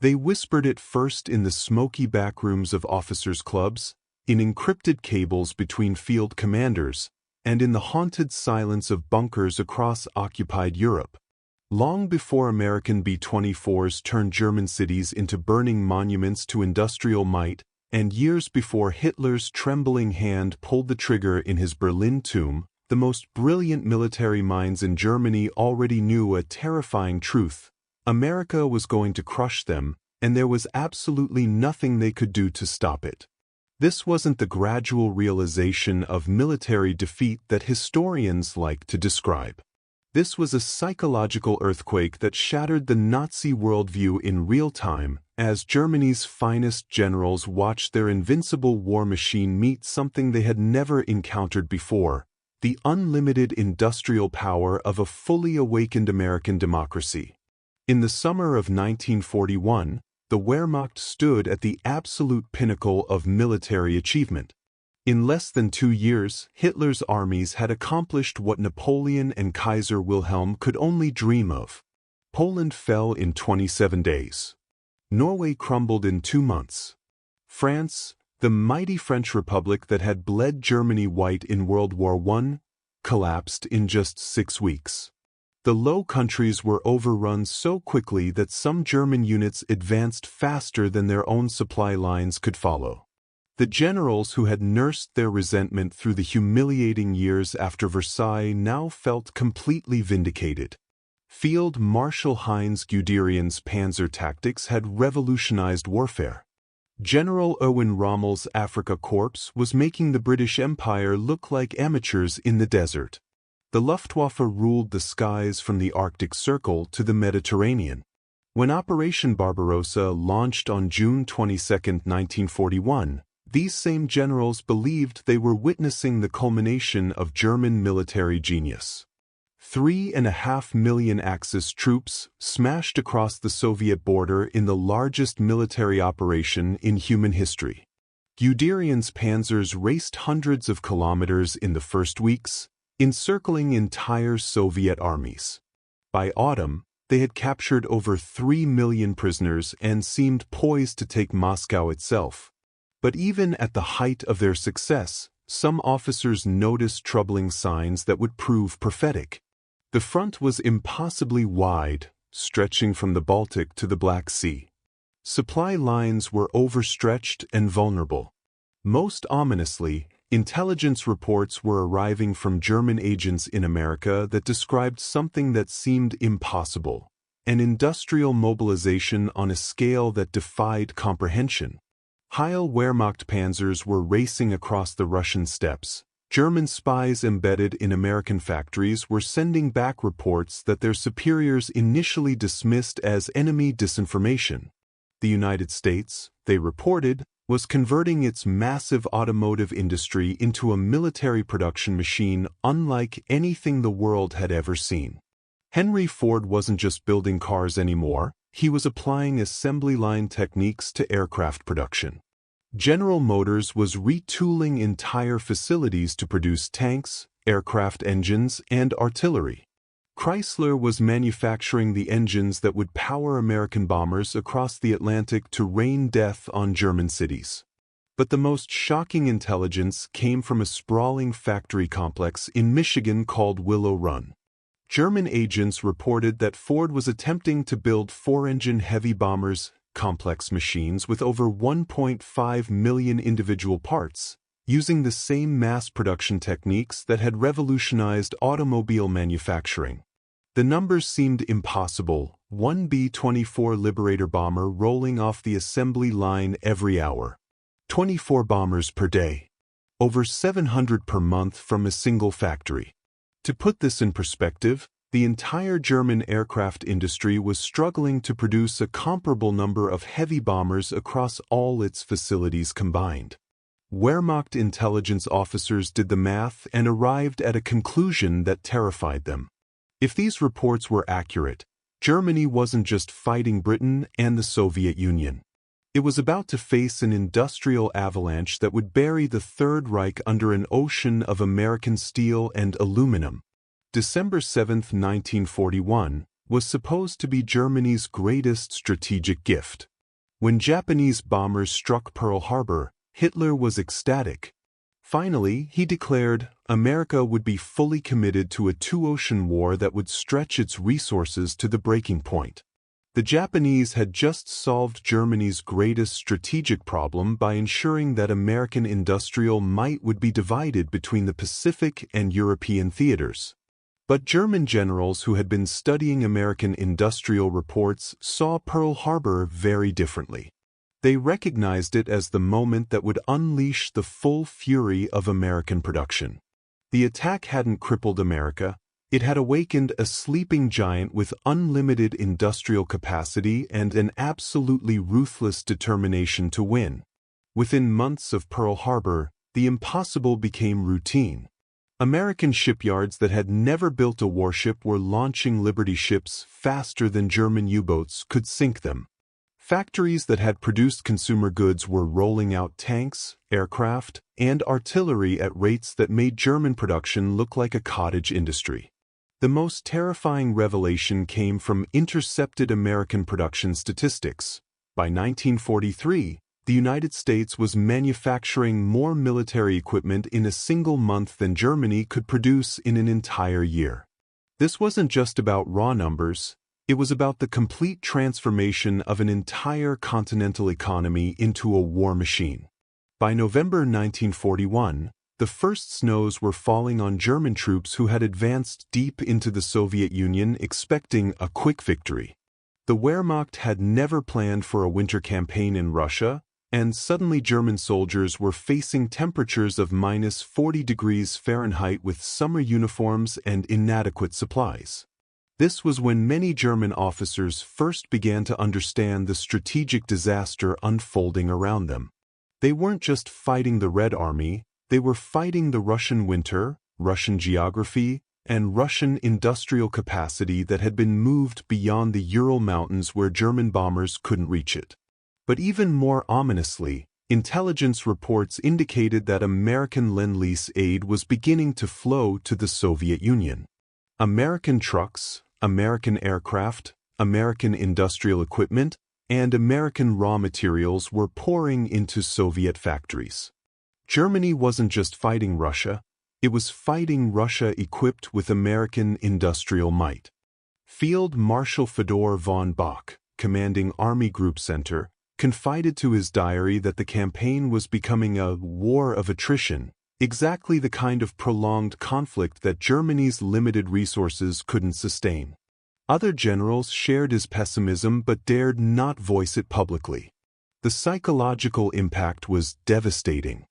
They whispered it first in the smoky backrooms of officers' clubs, in encrypted cables between field commanders, and in the haunted silence of bunkers across occupied Europe. Long before American B-24s turned German cities into burning monuments to industrial might, and years before Hitler's trembling hand pulled the trigger in his Berlin tomb, the most brilliant military minds in Germany already knew a terrifying truth. America was going to crush them, and there was absolutely nothing they could do to stop it. This wasn't the gradual realization of military defeat that historians like to describe. This was a psychological earthquake that shattered the Nazi worldview in real time, as Germany's finest generals watched their invincible war machine meet something they had never encountered before: the unlimited industrial power of a fully awakened American democracy. In the summer of 1941, the Wehrmacht stood at the absolute pinnacle of military achievement. In less than 2 years, Hitler's armies had accomplished what Napoleon and Kaiser Wilhelm could only dream of. Poland fell in 27 days. Norway crumbled in 2 months. France, the mighty French Republic that had bled Germany white in World War I, collapsed in just 6 weeks. The Low Countries were overrun so quickly that some German units advanced faster than their own supply lines could follow. The generals who had nursed their resentment through the humiliating years after Versailles now felt completely vindicated. Field Marshal Heinz Guderian's panzer tactics had revolutionized warfare. General Erwin Rommel's Afrika Korps was making the British Empire look like amateurs in the desert. The Luftwaffe ruled the skies from the Arctic Circle to the Mediterranean. When Operation Barbarossa launched on June 22, 1941, these same generals believed they were witnessing the culmination of German military genius. 3.5 million Axis troops smashed across the Soviet border in the largest military operation in human history. Guderian's panzers raced hundreds of kilometers in the first weeks, encircling entire Soviet armies. By autumn, they had captured over 3 million prisoners and seemed poised to take Moscow itself. But even at the height of their success, some officers noticed troubling signs that would prove prophetic. The front was impossibly wide, stretching from the Baltic to the Black Sea. Supply lines were overstretched and vulnerable. Most ominously, intelligence reports were arriving from German agents in America that described something that seemed impossible: an industrial mobilization on a scale that defied comprehension. Heil Wehrmacht panzers were racing across the Russian steppes. German spies embedded in American factories were sending back reports that their superiors initially dismissed as enemy disinformation. The United States, they reported, was converting its massive automotive industry into a military production machine unlike anything the world had ever seen. Henry Ford wasn't just building cars anymore, he was applying assembly line techniques to aircraft production. General Motors was retooling entire facilities to produce tanks, aircraft engines, and artillery. Chrysler was manufacturing the engines that would power American bombers across the Atlantic to rain death on German cities. But the most shocking intelligence came from a sprawling factory complex in Michigan called Willow Run. German agents reported that Ford was attempting to build 4-engine heavy bombers, complex machines with over 1.5 million individual parts, using the same mass production techniques that had revolutionized automobile manufacturing. The numbers seemed impossible: one B-24 Liberator bomber rolling off the assembly line every hour. 24 bombers per day. Over 700 per month from a single factory. To put this in perspective, the entire German aircraft industry was struggling to produce a comparable number of heavy bombers across all its facilities combined. Wehrmacht intelligence officers did the math and arrived at a conclusion that terrified them. If these reports were accurate, Germany wasn't just fighting Britain and the Soviet Union. It was about to face an industrial avalanche that would bury the Third Reich under an ocean of American steel and aluminum. December 7, 1941, was supposed to be Germany's greatest strategic gift. When Japanese bombers struck Pearl Harbor, Hitler was ecstatic. Finally, he declared America would be fully committed to a two-ocean war that would stretch its resources to the breaking point. The Japanese had just solved Germany's greatest strategic problem by ensuring that American industrial might would be divided between the Pacific and European theaters. But German generals who had been studying American industrial reports saw Pearl Harbor very differently. They recognized it as the moment that would unleash the full fury of American production. The attack hadn't crippled America. It had awakened a sleeping giant with unlimited industrial capacity and an absolutely ruthless determination to win. Within months of Pearl Harbor, the impossible became routine. American shipyards that had never built a warship were launching Liberty ships faster than German U-boats could sink them. Factories that had produced consumer goods were rolling out tanks, aircraft, and artillery at rates that made German production look like a cottage industry. The most terrifying revelation came from intercepted American production statistics. By 1943, the United States was manufacturing more military equipment in a single month than Germany could produce in an entire year. This wasn't just about raw numbers, it was about the complete transformation of an entire continental economy into a war machine. By November 1941, the first snows were falling on German troops who had advanced deep into the Soviet Union expecting a quick victory. The Wehrmacht had never planned for a winter campaign in Russia, and suddenly German soldiers were facing temperatures of -40 degrees Fahrenheit with summer uniforms and inadequate supplies. This was when many German officers first began to understand the strategic disaster unfolding around them. They weren't just fighting the Red Army, they were fighting the Russian winter, Russian geography, and Russian industrial capacity that had been moved beyond the Ural Mountains where German bombers couldn't reach it. But even more ominously, intelligence reports indicated that American Lend-Lease aid was beginning to flow to the Soviet Union. American trucks, American aircraft, American industrial equipment, and American raw materials were pouring into Soviet factories. Germany wasn't just fighting Russia, it was fighting Russia equipped with American industrial might. Field Marshal Fedor von Bock, commanding Army Group Center, confided to his diary that the campaign was becoming a war of attrition, exactly the kind of prolonged conflict that Germany's limited resources couldn't sustain. Other generals shared his pessimism but dared not voice it publicly. The psychological impact was devastating.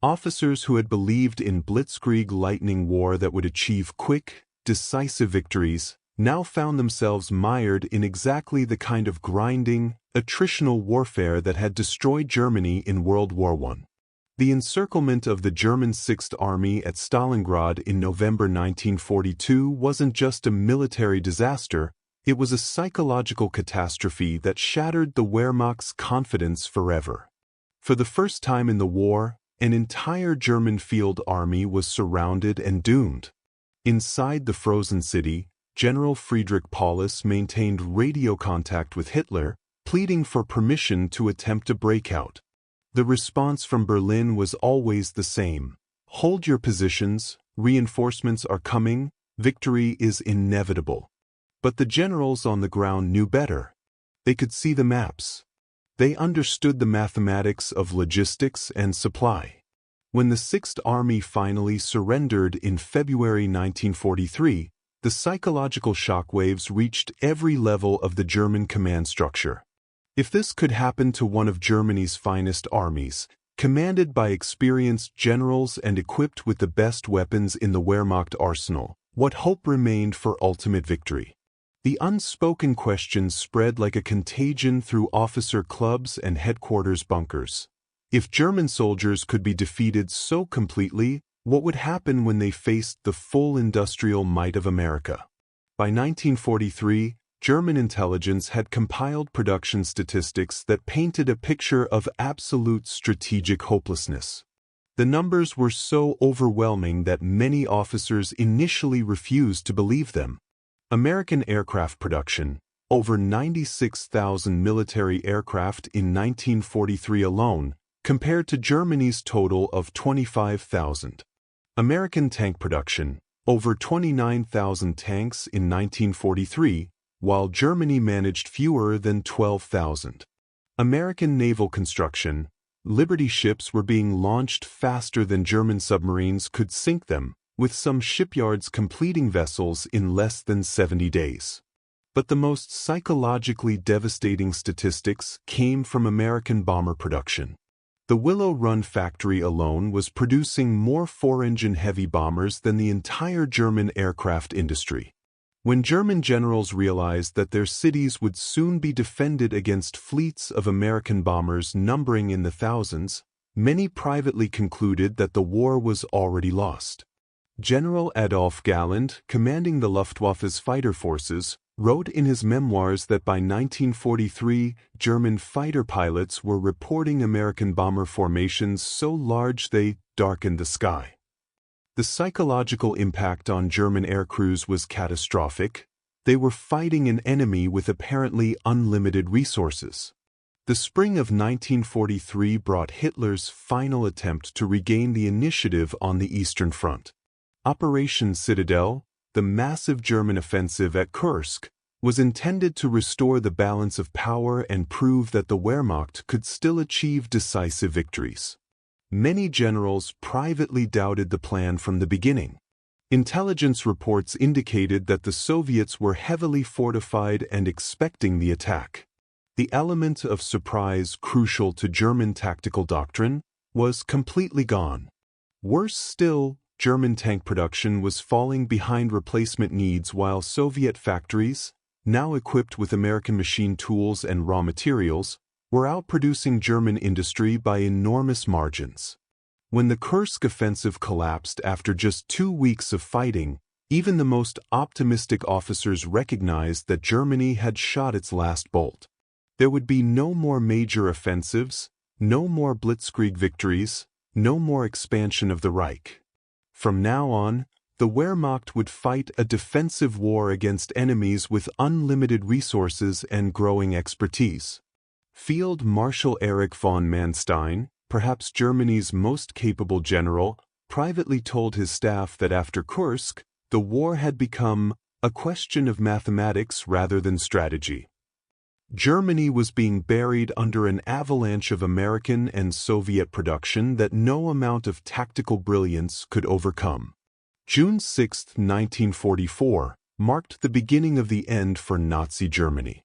Officers who had believed in blitzkrieg lightning war that would achieve quick, decisive victories now found themselves mired in exactly the kind of grinding, attritional warfare that had destroyed Germany in World War I. The encirclement of the German Sixth Army at Stalingrad in November 1942 wasn't just a military disaster, it was a psychological catastrophe that shattered the Wehrmacht's confidence forever. For the first time in the war, an entire German field army was surrounded and doomed. Inside the frozen city, General Friedrich Paulus maintained radio contact with Hitler, pleading for permission to attempt a breakout. The response from Berlin was always the same. Hold your positions, reinforcements are coming, victory is inevitable. But the generals on the ground knew better. They could see the maps. They understood the mathematics of logistics and supply. When the Sixth Army finally surrendered in February 1943, the psychological shockwaves reached every level of the German command structure. If this could happen to one of Germany's finest armies, commanded by experienced generals and equipped with the best weapons in the Wehrmacht arsenal, what hope remained for ultimate victory? The unspoken question spread like a contagion through officer clubs and headquarters bunkers. If German soldiers could be defeated so completely, what would happen when they faced the full industrial might of America? By 1943, German intelligence had compiled production statistics that painted a picture of absolute strategic hopelessness. The numbers were so overwhelming that many officers initially refused to believe them. American aircraft production, over 96,000 military aircraft in 1943 alone, compared to Germany's total of 25,000. American tank production, over 29,000 tanks in 1943, while Germany managed fewer than 12,000. American naval construction, Liberty ships were being launched faster than German submarines could sink them, with some shipyards completing vessels in less than 70 days. But the most psychologically devastating statistics came from American bomber production. The Willow Run factory alone was producing more four-engine heavy bombers than the entire German aircraft industry. When German generals realized that their cities would soon be defended against fleets of American bombers numbering in the thousands, many privately concluded that the war was already lost. General Adolf Galland, commanding the Luftwaffe's fighter forces, wrote in his memoirs that by 1943, German fighter pilots were reporting American bomber formations so large they darkened the sky. The psychological impact on German aircrews was catastrophic. They were fighting an enemy with apparently unlimited resources. The spring of 1943 brought Hitler's final attempt to regain the initiative on the Eastern Front. Operation Citadel, the massive German offensive at Kursk, was intended to restore the balance of power and prove that the Wehrmacht could still achieve decisive victories. Many generals privately doubted the plan from the beginning. Intelligence reports indicated that the Soviets were heavily fortified and expecting the attack. The element of surprise crucial to German tactical doctrine was completely gone. Worse still, German tank production was falling behind replacement needs while Soviet factories, now equipped with American machine tools and raw materials, were outproducing German industry by enormous margins. When the Kursk offensive collapsed after just 2 weeks of fighting, even the most optimistic officers recognized that Germany had shot its last bolt. There would be no more major offensives, no more blitzkrieg victories, no more expansion of the Reich. From now on, the Wehrmacht would fight a defensive war against enemies with unlimited resources and growing expertise. Field Marshal Erich von Manstein, perhaps Germany's most capable general, privately told his staff that after Kursk, the war had become a question of mathematics rather than strategy. Germany was being buried under an avalanche of American and Soviet production that no amount of tactical brilliance could overcome. June 6, 1944, marked the beginning of the end for Nazi Germany.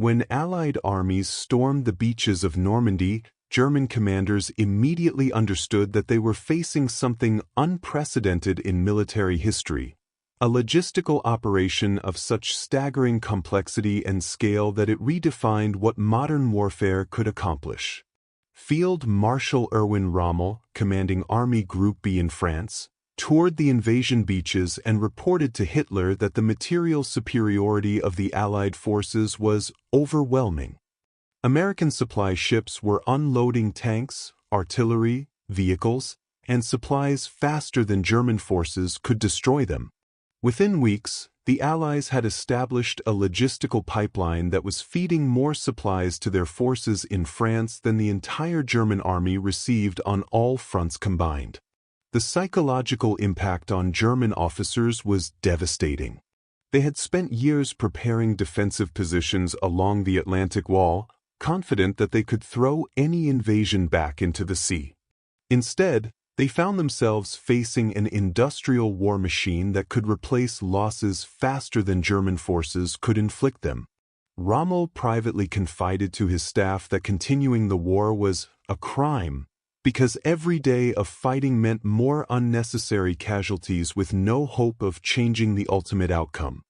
When Allied armies stormed the beaches of Normandy, German commanders immediately understood that they were facing something unprecedented in military history, a logistical operation of such staggering complexity and scale that it redefined what modern warfare could accomplish. Field Marshal Erwin Rommel, commanding Army Group B in France, toured the invasion beaches and reported to Hitler that the material superiority of the Allied forces was overwhelming. American supply ships were unloading tanks, artillery, vehicles, and supplies faster than German forces could destroy them. Within weeks, the Allies had established a logistical pipeline that was feeding more supplies to their forces in France than the entire German army received on all fronts combined. The psychological impact on German officers was devastating. They had spent years preparing defensive positions along the Atlantic Wall, confident that they could throw any invasion back into the sea. Instead, they found themselves facing an industrial war machine that could replace losses faster than German forces could inflict them. Rommel privately confided to his staff that continuing the war was a crime, because every day of fighting meant more unnecessary casualties with no hope of changing the ultimate outcome.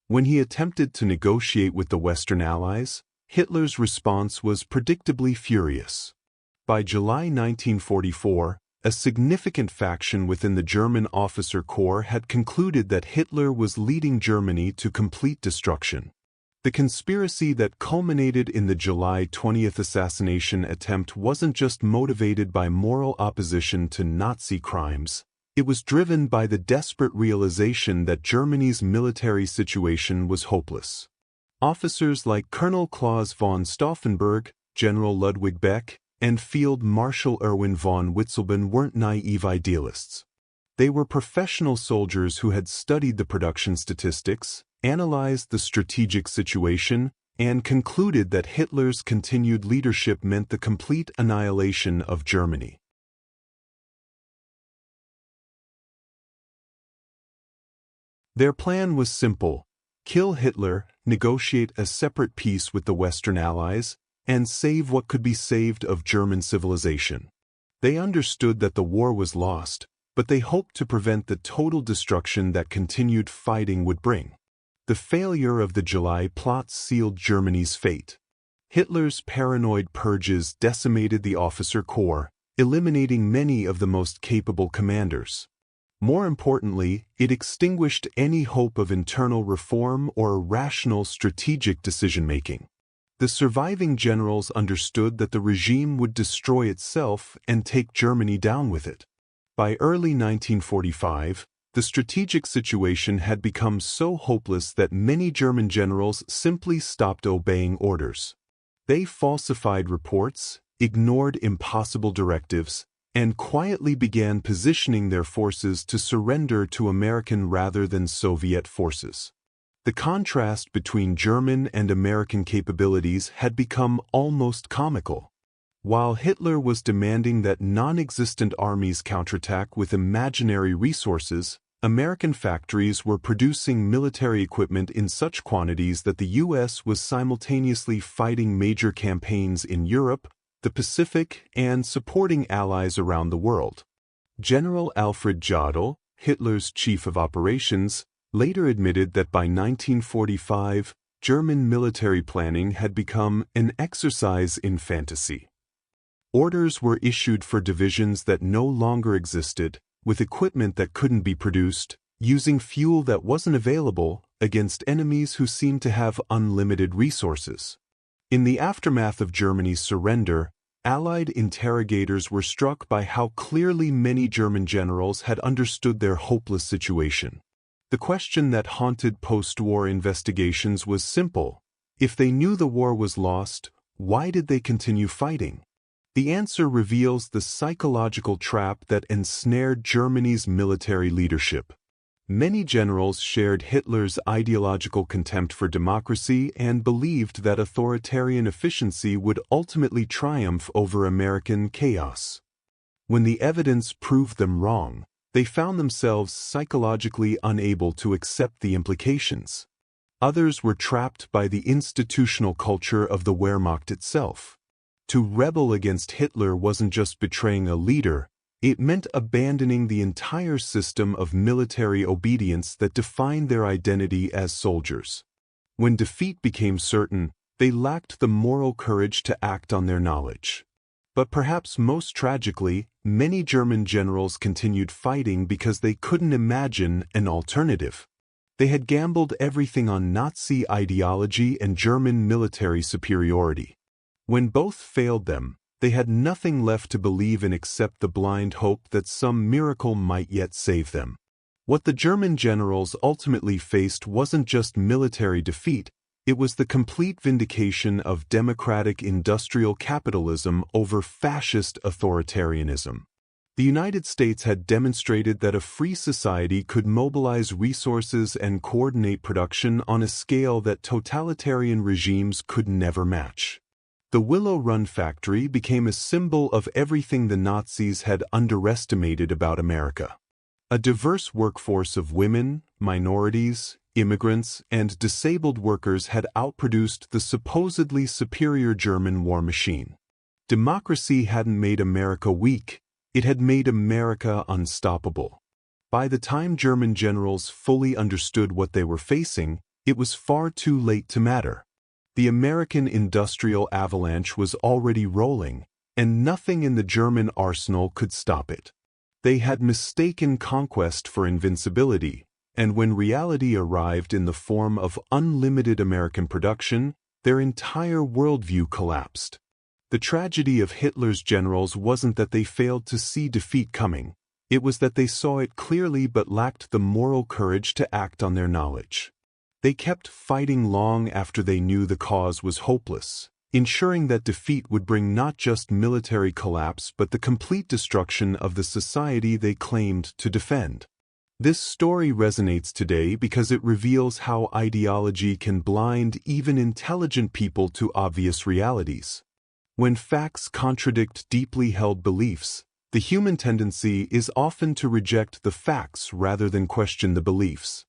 When he attempted to negotiate with the Western Allies, Hitler's response was predictably furious. By July 1944, a significant faction within the German officer corps had concluded that Hitler was leading Germany to complete destruction. The conspiracy that culminated in the July 20th assassination attempt wasn't just motivated by moral opposition to Nazi crimes, it was driven by the desperate realization that Germany's military situation was hopeless. Officers like Colonel Claus von Stauffenberg, General Ludwig Beck, and Field Marshal Erwin von Witzleben weren't naive idealists. They were professional soldiers who had studied the production statistics, analyzed the strategic situation, and concluded that Hitler's continued leadership meant the complete annihilation of Germany. Their plan was simple: kill Hitler, negotiate a separate peace with the Western Allies, and save what could be saved of German civilization. They understood that the war was lost, but they hoped to prevent the total destruction that continued fighting would bring. The failure of the July plot sealed Germany's fate. Hitler's paranoid purges decimated the officer corps, eliminating many of the most capable commanders. More importantly, it extinguished any hope of internal reform or rational strategic decision-making. The surviving generals understood that the regime would destroy itself and take Germany down with it. By early 1945, the strategic situation had become so hopeless that many German generals simply stopped obeying orders. They falsified reports, ignored impossible directives, and quietly began positioning their forces to surrender to American rather than Soviet forces. The contrast between German and American capabilities had become almost comical. While Hitler was demanding that non-existent armies counterattack with imaginary resources, American factories were producing military equipment in such quantities that the U.S. was simultaneously fighting major campaigns in Europe, the Pacific, and supporting allies around the world. General Alfred Jodl, Hitler's chief of operations, later admitted that by 1945, German military planning had become an exercise in fantasy. Orders were issued for divisions that no longer existed, with equipment that couldn't be produced, using fuel that wasn't available, against enemies who seemed to have unlimited resources. In the aftermath of Germany's surrender, Allied interrogators were struck by how clearly many German generals had understood their hopeless situation. The question that haunted post-war investigations was simple: if they knew the war was lost, why did they continue fighting? The answer reveals the psychological trap that ensnared Germany's military leadership. Many generals shared Hitler's ideological contempt for democracy and believed that authoritarian efficiency would ultimately triumph over American chaos. When the evidence proved them wrong, they found themselves psychologically unable to accept the implications. Others were trapped by the institutional culture of the Wehrmacht itself. To rebel against Hitler wasn't just betraying a leader, it meant abandoning the entire system of military obedience that defined their identity as soldiers. When defeat became certain, they lacked the moral courage to act on their knowledge. But perhaps most tragically, many German generals continued fighting because they couldn't imagine an alternative. They had gambled everything on Nazi ideology and German military superiority. When both failed them, they had nothing left to believe in except the blind hope that some miracle might yet save them. What the German generals ultimately faced wasn't just military defeat, it was the complete vindication of democratic industrial capitalism over fascist authoritarianism. The United States had demonstrated that a free society could mobilize resources and coordinate production on a scale that totalitarian regimes could never match. The Willow Run factory became a symbol of everything the Nazis had underestimated about America. A diverse workforce of women, minorities, immigrants, and disabled workers had outproduced the supposedly superior German war machine. Democracy hadn't made America weak, it had made America unstoppable. By the time German generals fully understood what they were facing, it was far too late to matter. The American industrial avalanche was already rolling, and nothing in the German arsenal could stop it. They had mistaken conquest for invincibility, and when reality arrived in the form of unlimited American production, their entire worldview collapsed. The tragedy of Hitler's generals wasn't that they failed to see defeat coming, it was that they saw it clearly but lacked the moral courage to act on their knowledge. They kept fighting long after they knew the cause was hopeless, ensuring that defeat would bring not just military collapse but the complete destruction of the society they claimed to defend. This story resonates today because it reveals how ideology can blind even intelligent people to obvious realities. When facts contradict deeply held beliefs, the human tendency is often to reject the facts rather than question the beliefs.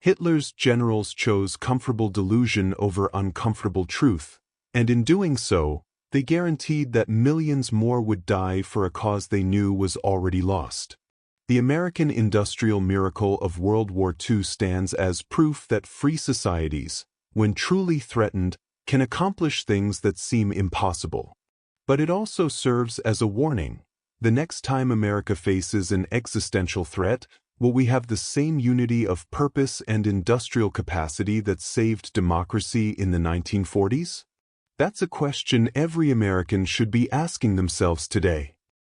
Hitler's generals chose comfortable delusion over uncomfortable truth, and in doing so, they guaranteed that millions more would die for a cause they knew was already lost. The American industrial miracle of World War II stands as proof that free societies, when truly threatened, can accomplish things that seem impossible. But it also serves as a warning. The next time America faces an existential threat, will we have the same unity of purpose and industrial capacity that saved democracy in the 1940s? That's a question every American should be asking themselves today.